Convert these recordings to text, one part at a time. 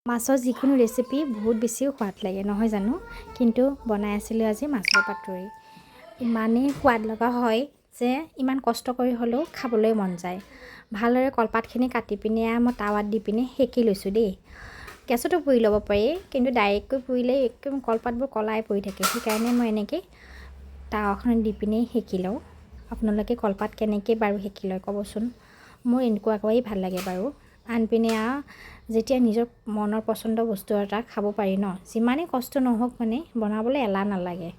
মাছৰ যিকোনো ৰেচিপি বহুত বেছি সোৱাদ লাগে নহয় জানো কিন্তু বনাই আছিলোঁ আজি মাছৰ পাতুৰি ইমানেই সোৱাদ লগা হয় যে ইমান কষ্ট কৰি হ'লেও খাবলৈ মন যায় ভালদৰে কলপাতখিনি কাটি পিনে মই টাৱাত দি পিনে সেকি লৈছোঁ দেই গেছতো পুৰি ল'ব পাৰি কিন্তু ডাইৰেক্টকৈ পুৰিলে একদম কলপাতবোৰ কলাই পৰি থাকে সেইকাৰণে মই এনেকৈ টাৱাখনত দি পিনে সেকি লওঁ আপোনালোকে কলপাত কেনেকৈ বাৰু সেকি লয় ক'বচোন মোৰ এনেকুৱাকৈ ভাল লাগে বাৰু আনপিনে যেতিয়া নিজৰ মনৰ পচন্দ বস্তু এটা খাব পাৰি ন যিমানেই কষ্ট নহওক মানে বনাবলৈ এলাহ নালাগে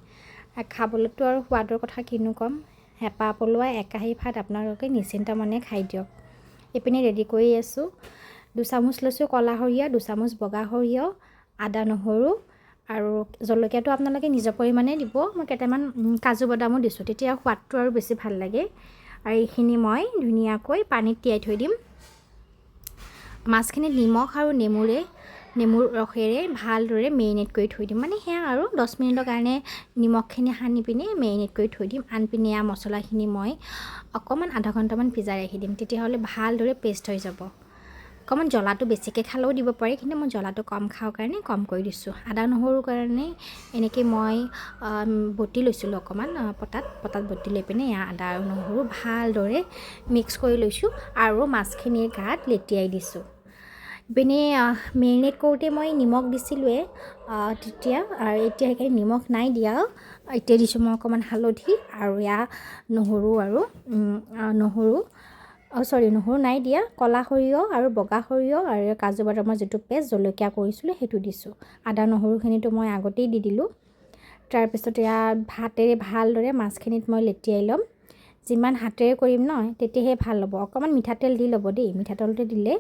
খাবলৈতো আৰু সোৱাদৰ কথা কিনো ক'ম হেঁপাহ পলোৱা একাহী ভাত আপোনালোকে নিশ্চিন্ত মনে খাই দিয়ক এইপিনে ৰেডি কৰি আছোঁ 2 চামুচ লৈছোঁ ক'লা সৰিয়হ 2 চামুচ বগা সৰিয়হ আদা নহৰু আৰু জলকীয়াটো আপোনালোকে নিজৰ পৰিমাণে দিব মই কেইটামান কাজু বাদামো দিছোঁ তেতিয়া সোৱাদটো আৰু বেছি ভাল লাগে আৰু এইখিনি মই ধুনীয়াকৈ পানীত তিয়াই থৈ দিম মাছখিনি নিমখ আৰু নেমুৰ ৰসেৰে ভালদৰে মেৰিনেট কৰি থৈ দিম মানে সেয়া আৰু 10 মিনিটৰ কাৰণে নিমখখিনি সানি পিনে মেৰিনেট কৰি থৈ দিম আনপিনে মছলাখিনি মই অকণমান আধা ঘণ্টামান ভিজাই ৰাখি দিম তেতিয়াহ'লে ভালদৰে পেষ্ট হৈ যাব অকণমান জ্বলাটো বেছিকৈ খালেও দিব পাৰি কিন্তু মই জ্বলাটো কম খাওঁ কাৰণে কম কৰি দিছোঁ আদা নহৰুৰ কাৰণে এনেকৈ মই বটি লৈছিলোঁ অকণমান পটাত বটি লৈ পিনে আদা আৰু নহৰু ভালদৰে মিক্স কৰি লৈছোঁ আৰু মাছখিনিৰ গাত লেটিয়াই দিছোঁ পিনে মেৰিনেট কৰোঁতে মই নিমখ দিছিলোঁৱে তেতিয়া আৰু এতিয়া সেইকাৰণে নিমখ নাই দিয়া এতিয়া দিছোঁ মই অকণমান হালধি আৰু নহৰু নাই দিয়া ক'লা সৰিয়হ আৰু বগা সৰিয়হ আৰু কাজু বাদামৰ যিটো পেষ্ট জলকীয়া কৰিছিলোঁ সেইটো দিছোঁ আদা নহৰুখিনিতো মই আগতেই দি দিলোঁ তাৰপিছত হাতেৰে ভালদৰে মাছখিনিত মই লেটিয়াই ল'ম যিমান হাতেৰে কৰিম ন তেতিয়াহে ভাল হ'ব অকণমান মিঠাতেল দি ল'ব দেই মিঠাতেলটো দিলে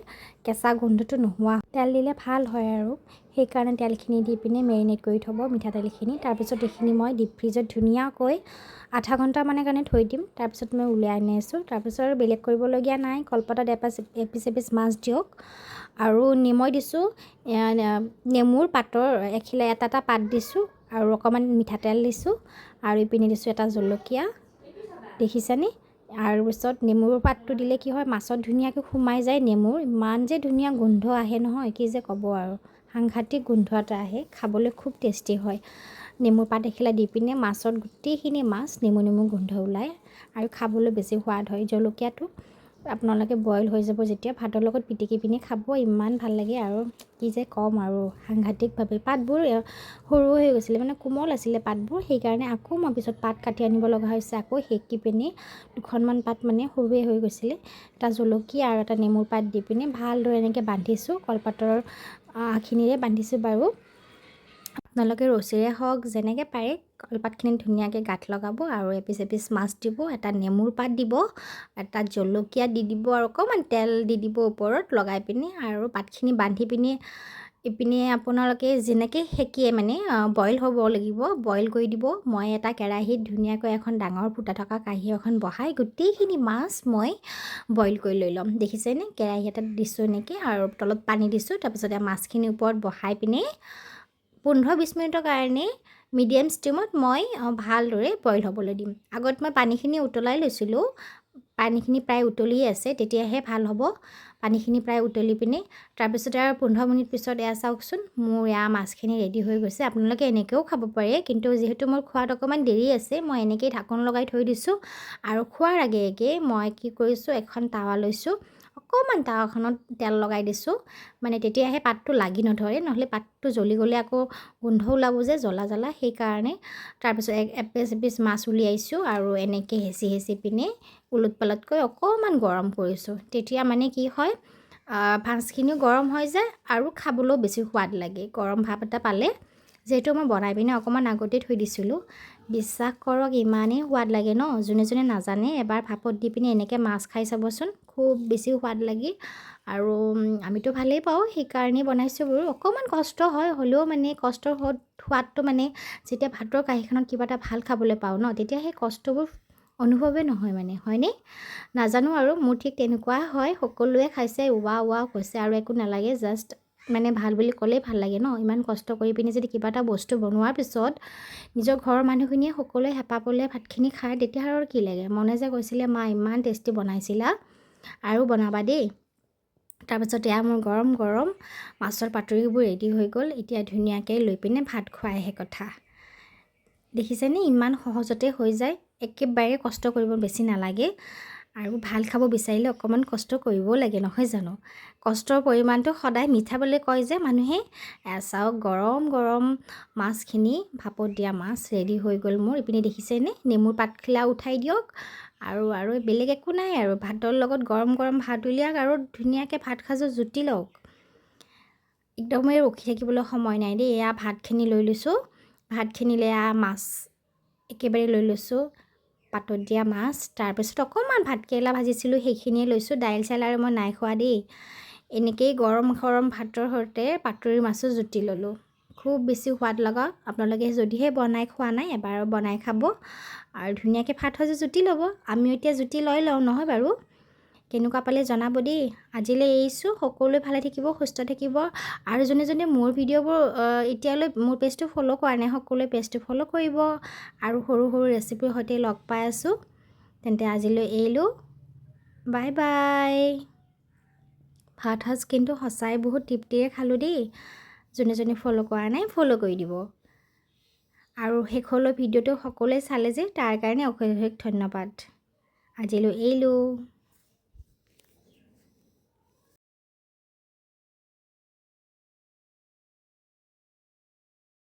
কেঁচা গোন্ধটো নোহোৱা তেল দিলে ভাল হয় আৰু সেইকাৰণে তেলখিনি দি পিনে মেৰিনেট কৰি থ'ব মিঠাতেলখিনি তাৰপিছত এইখিনি মই ডিপ ফ্ৰিজত ধুনীয়াকৈ আধা ঘণ্টামানৰ কাৰণে থৈ দিম তাৰপিছত মই উলিয়াই আনিছোঁ তাৰপিছত আৰু বেলেগ কৰিবলগীয়া নাই কলপাতত এপিচ মাছ দিয়ক আৰু মই দিছোঁ নেমুৰ পাতৰ এটা পাত দিছোঁ আৰু অকণমান মিঠাতেল দিছোঁ আৰু ইপিনে দিছোঁ এটা জলকীয়া দেখিছেনে আৰু পিছত নেমুৰ পাতটো দিলে কি হয় মাছত ধুনীয়াকৈ সোমাই যায় নেমুৰ ইমান যে ধুনীয়া গোন্ধ আহে নহয় কি যে ক'ব আৰু সাংঘাতিক গোন্ধ এটা আহে খাবলৈ খুব টেষ্টি হয় নেমুৰ পাত এখিলা দি পিনে মাছত গোটেইখিনি মাছ নেমু গোন্ধ ওলায় আৰু খাবলৈ বেছি সোৱাদ হয় জলকীয়াটো আপোনালোকে বইল হৈ যাব যেতিয়া ভাতৰ লগত পিটিকি পিনি খাব ইমান ভাল লাগে আৰু কি যে ক'ম আৰু সাংঘাতিকভাৱে পাতবোৰ সৰু হৈ গৈছিলে মানে কোমল আছিলে পাতবোৰ সেইকাৰণে আকৌ মই পিছত পাত কাটি আনিব লগা হৈছে আকৌ সেকি পিনি দুখনমান পাত মানে সৰুৱে হৈ গৈছিলে এটা জলকীয়া আৰু এটা নেমুৰ পাত দি পিনে ভালদৰে এনেকৈ বান্ধিছোঁ কলপাতৰ খিনিৰে বান্ধিছোঁ বাৰু আপোনালোকে ৰছীৰে হওক যেনেকৈ পাৰে কলপাতখিনি ধুনীয়াকৈ গাঁঠ লগাব আৰু এপিচ মাছ দিব এটা নেমুৰ পাত দিব এটা জলকীয়া দি দিব আৰু অকণমান তেল দি দিব ওপৰত লগাই পিনে আৰু পাতখিনি বান্ধি পিনে ইপিনে আপোনালোকে যেনেকৈ সেকিয়ে মানে বইল হ'ব লাগিব বইল কৰি দিব মই এটা কেৰাহীত ধুনীয়াকৈ এখন ডাঙৰ ফুটা থকা কাঁহী এখন বহাই গোটেইখিনি মাছ মই বইল কৰি লৈ ল'ম দেখিছেনে কেৰাহী এটাত দিছোঁ এনেকৈ আৰু তলত পানী দিছোঁ তাৰপিছতে মাছখিনি ওপৰত বহাই পিনে 15-20 মিনিটৰ কাৰণে মিডিয়াম ষ্টিমত মই ভালদৰে বইল হ'বলৈ দিম আগত মই পানীখিনি উতলাই লৈছিলোঁ পানীখিনি প্ৰায় উতলি আছে তেতিয়াহে ভাল হ'ব পানীখিনি প্ৰায় উতলি পিনে তাৰপিছতে আৰু 15 মিনিট পিছত চাওকচোন মোৰ মাছখিনি ৰেডি হৈ গৈছে আপোনালোকে এনেকৈও খাব পাৰে কিন্তু যিহেতু মোৰ খোৱাত অকণমান দেৰি আছে মই এনেকৈয়ে ঢাকন লগাই থৈ দিছোঁ আৰু খোৱাৰ আগে মই কি কৰিছোঁ এখন টাৱা লৈছোঁ অকণমান টাৱাখনত তেল লগাই দিছোঁ মানে তেতিয়াহে পাতটো লাগি নধৰে নহ'লে পাতটো জ্বলি গ'লে আকৌ গোন্ধ ওলাব যে জ্বলা সেইকাৰণে তাৰপিছত এপিচ মাছ উলিয়াইছোঁ আৰু এনেকৈ হেঁচি পিনে উলট পালটকৈ অকণমান গৰম কৰিছোঁ তেতিয়া মানে কি হয় মাছখিনিও গৰম হৈ যায় আৰু খাবলৈও বেছি সোৱাদ লাগে গৰম ভাপ এটা পালে যিহেতু মই বনাই পিনে অকণমান আগতে থৈ দিছিলোঁ বিশ্বাস কৰক ইমানেই সোৱাদ লাগে ন যোনে নাজানে এবাৰ ভাপত দি পিনে এনেকৈ মাছ খাই চাবচোন খুব বেছি সোৱাদ লাগে আৰু আমিতো ভালেই পাওঁ সেইকাৰণেই বনাইছোঁ বাৰু অকণমান কষ্ট হয় হ'লেও মানে কষ্টৰ সোৱাদটো মানে যেতিয়া ভাতৰ কাঁহীখনত কিবা এটা ভাল খাবলৈ পাওঁ ন তেতিয়া সেই কষ্টবোৰ অনুভৱেই নহয় মানে হয়নে নাজানো আৰু মোৰ ঠিক তেনেকুৱা হয় সকলোৱে খাইছে ৱাও কৈছে আৰু একো নালাগে জাষ্ট মানে ভাল বুলি ক'লেই ভাল লাগে ন ইমান কষ্ট কৰি পিনি যদি কিবা এটা বস্তু বনোৱাৰ পিছত নিজৰ ঘৰৰ মানুহখিনিয়ে সকলোৱে হেঁপাহ পলুৱাই ভাতখিনি খায় তেতিয়া আৰু কি লাগে মনে যে কৈছিলে মা ইমান টেষ্টি বনাইছিলা আৰু বনাবা দেই তাৰপিছত এয়া মোৰ গৰম গৰম মাছৰ পাতুৰিবোৰ ৰেডি হৈ গ'ল। এতিয়া ধুনীয়াকৈ লৈ পিনে ভাত খোৱাইহে কথা। দেখিছেনে ইমান সহজতে হৈ যায়, একেবাৰে কষ্ট কৰিব বেছি নালাগে। আৰু ভাল খাব বিচাৰিলে অকণমান কষ্ট কৰিবও লাগে, নহয় জানো? কষ্টৰ পৰিমাণটো সদায় মিঠা বুলি কয় যে মানুহে। চাওক গৰম গৰম মাছখিনি, ভাপত দিয়া মাছ ৰেডি হৈ গ'ল মোৰ। ইপিনে দেখিছেনে নেমুৰ পাতখিলা উঠাই দিয়ক। আৰু বেলেগ একো নাই আৰু, ভাতৰ লগত গৰম গৰম ভাত উলিয়াওক আৰু ধুনীয়াকৈ ভাত সাজো জুতি লওক। একদমেই ৰখি থাকিবলৈ সময় নাই দেই। এয়া ভাতখিনি লৈ লৈছোঁ, ভাতখিনিলে এয়া মাছ একেবাৰে লৈ লৈছোঁ, পাতত দিয়া মাছ। তাৰপিছত অকণমান ভাতকেৰেলা ভাজিছিলোঁ সেইখিনিয়ে লৈছোঁ। দাইল চাইল আৰু মই নাই খোৱা দেই। এনেকেই গৰম গৰম ভাতৰ সৈতে পাতুৰি মাছো জুতি ল'লোঁ। খুব বেছি সোৱাদ লগা। আপোনালোকে যদিহে বনাই খোৱা নাই এবাৰ বনাই খাব আৰু ধুনীয়াকৈ ভাত সাজো জুতি ল'ব। আমিও এতিয়া জুতি লৈ লওঁ, নহয় বাৰু? কেনেকুৱা পালে জনাব দেই। আজিলৈ এৰিছোঁ। সকলোৱে ভালে থাকিব, সুস্থ থাকিব। আৰু যোনে মোৰ ভিডিঅ'বোৰ এতিয়ালৈ মোৰ পেজটো ফ'ল' কৰা নাই, সকলোৱে পেজটো ফ'ল' কৰিব। আৰু সৰু সৰু ৰেচিপিৰ সৈতে লগ পাই আছোঁ। তেন্তে আজিলৈ এৰিলোঁ, বাই বাই। ভাত সাজ কিন্তু সঁচাই বহুত তৃপ্তিৰে খালোঁ দেই। যোনে ফ'ল' কৰা নাই ফ'ল' কৰি দিব। আৰু শেষলৈ ভিডিঅ'টো সকলোৱে চালে যে তাৰ কাৰণে অশেষ ধন্যবাদ। আজিলৈ এৰিলোঁ।